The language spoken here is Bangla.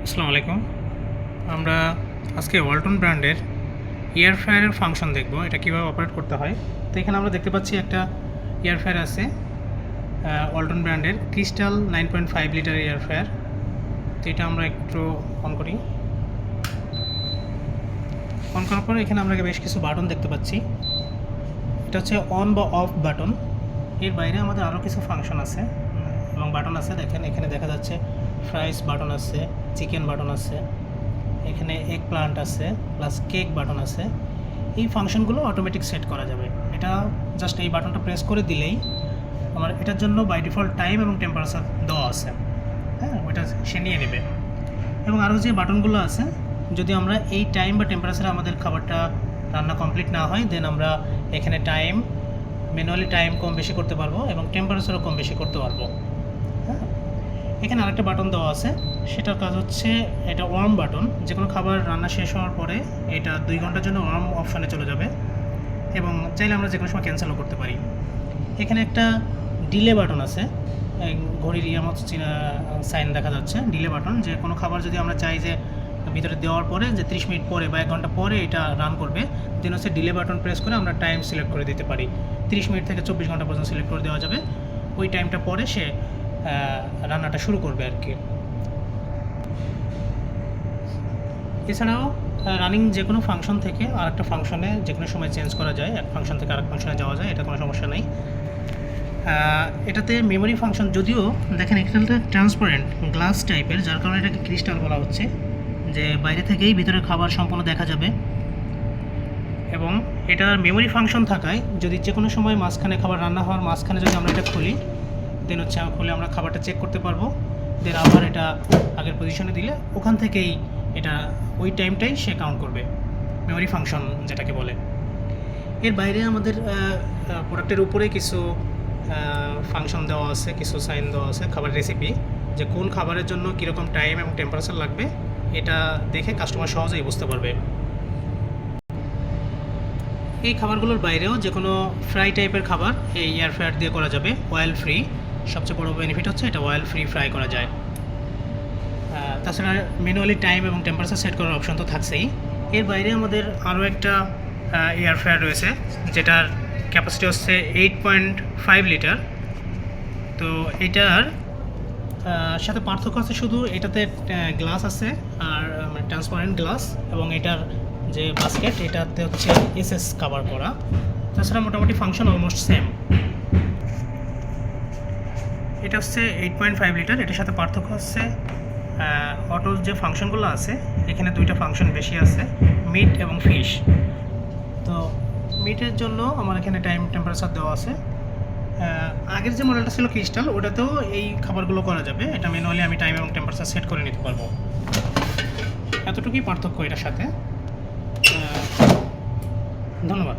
আসসালামু আলাইকুম। আমরা আজকে ওয়ালটন ব্র্যান্ডের এয়ার ফ্রায়ারের ফাংশন দেখব, এটা কীভাবে অপারেট করতে হয়। তো এখানে আমরা দেখতে পাচ্ছি একটা এয়ার ফ্রায়ার আছে, ওয়ালটন ব্র্যান্ডের ক্রিস্টাল 9.5 লিটার এয়ার ফ্রায়ার। তো এটা আমরা একটু অন করি। অন করার পর এখানে আমরা বেশ কিছু বাটন দেখতে পাচ্ছি। এটা হচ্ছে অন বা অফ বাটন। এর বাইরে আমাদের আরও কিছু ফাংশন আছে এবং বাটন আছে। দেখেন এখানে দেখা যাচ্ছে ফ্রাইস বাটন আছে, চিকেন বাটন আছে, এখানে এগ প্লান্ট আছে, প্লাস কেক বাটন আছে। এই ফাংশনগুলো অটোমেটিক সেট করা যাবে। এটা জাস্ট এই বাটনটা প্রেস করে দিলেই আমার এটার জন্য বাই ডিফল্ট টাইম এবং টেম্পারেচার দেওয়া আছে। হ্যাঁ, ওইটা সে নিয়ে নেবে। এবং আরও যে বাটনগুলো আছে, যদি আমরা এই টাইম বা টেম্পারেচারে আমাদের খাবারটা রান্না কমপ্লিট না হয়, দেন আমরা এখানে টাইম ম্যানুয়ালি টাইম কম বেশি করতে পারবো এবং টেম্পারেচারও কম বেশি করতে পারবো। হ্যাঁ, এখানে আরেকটা বাটন দেওয়া আছে, সেটার কাজ হচ্ছে এটা ওয়ার্ম বাটন। যে কোনো খাবার রান্না শেষ হওয়ার পরে এটা 2 ঘন্টার জন্য ওয়ার্ম অপশানে চলে যাবে এবং চাইলে আমরা যে কোনো সময় ক্যান্সেলও করতে পারি। এখানে একটা ডিলে বাটন আছে, ঘড়ির ইয়ামত সাইন দেখা যাচ্ছে, ডিলে বাটন। যে কোনো খাবার যদি আমরা চাই যে ভিতরে দেওয়ার পরে যে 30 মিনিট পরে বা 1 ঘন্টা পরে এটা রান করবে, দেন হচ্ছে ডিলে বাটন প্রেস করে আমরা টাইম সিলেক্ট করে দিতে পারি। 30 মিনিট থেকে 24 ঘন্টা পর্যন্ত সিলেক্ট করে দেওয়া যাবে। ওই টাইমটা পরে সে রান্নাটা শুরু করবে আর কি। এছাড়াও রানিং যে কোনো ফাংশন থেকে আরেকটা ফাংশনে যে কোনো সময় চেঞ্জ করা যায়, এক ফাংশন থেকে আরেক ফাংশনে যাওয়া যায়, এটা কোনো সমস্যা নেই। এটাতে মেমোরি ফাংশন, যদিও দেখেন এখানটা ট্রান্সপারেন্ট গ্লাস টাইপের, যার কারণে এটাকে ক্রিস্টাল বলা হচ্ছে, যে বাইরে থেকেই ভিতরের খাবার সম্পূর্ণ দেখা যাবে। এবং এটার মেমোরি ফাংশন থাকায় যদি যে কোনো সময় মাঝখানে খাবার রান্না হওয়ার মাঝখানে যদি আমরা এটা খুলি, দেন হচ্ছে খুলে আমরা খাবারটা চেক করতে পারবো। দেন আবার এটা আগের পজিশনে দিলে ওখান থেকেই এটা ওই টাইমটাই সে কাউন্ট করবে, মেমোরি ফাংশন যেটাকে বলে। এর বাইরে আমাদের প্রোডাক্টের উপরে কিছু ফাংশন দেওয়া আছে, কিছু সাইন দেওয়া আছে, খাবার রেসিপি, যে কোন খাবারের জন্য কীরকম টাইম এবং টেম্পারেচার লাগবে, এটা দেখে কাস্টমার সহজেই বুঝতে পারবে। এই খাবারগুলোর বাইরেও যে কোনো ফ্রাই টাইপের খাবার এই এয়ার ফ্রায়ার দিয়ে করা যাবে, অয়েল ফ্রি। সবচেয়ে বড় বেনিফিট হচ্ছে এটা অয়েল ফ্রি ফ্রাই করা যায়। তাছাড়া ম্যানুয়ালি টাইম এবং টেম্পারেচার সেট করার অপশন তো থাকছেই। এর বাইরে আমাদের আরও একটা এয়ার ফ্রায়ার রয়েছে, যেটার ক্যাপাসিটি হচ্ছে 8.5 লিটার। তো এটার সাথে পার্থক্য আছে শুধু এটাতে গ্লাস আছে, আর ট্রান্সপারেন্ট গ্লাস, এবং এটার যে বাস্কেট এটাতে হচ্ছে এসএস কভার করা। তাছাড়া মোটামুটি ফাংশন অলমোস্ট সেম। এটা হচ্ছে 8.5 লিটার। এটার সাথে পার্থক্য হচ্ছে অটোর যে ফাংশনগুলো আছে, এখানে 2টা ফাংশন বেশি আছে, মিট এবং ফিশ। তো মিটের জন্য আমার এখানে টাইম টেম্পারেচার দেওয়া আছে। আগের যে মডেলটা ছিল ক্রিস্টাল, ওটাতেও এই খাবারগুলো করা যাবে। এটা ম্যানুয়ালি আমি টাইম এবং টেম্পারেচার সেট করে নিতে পারবো। এতটুকুই পার্থক্য এটার সাথে। ধন্যবাদ।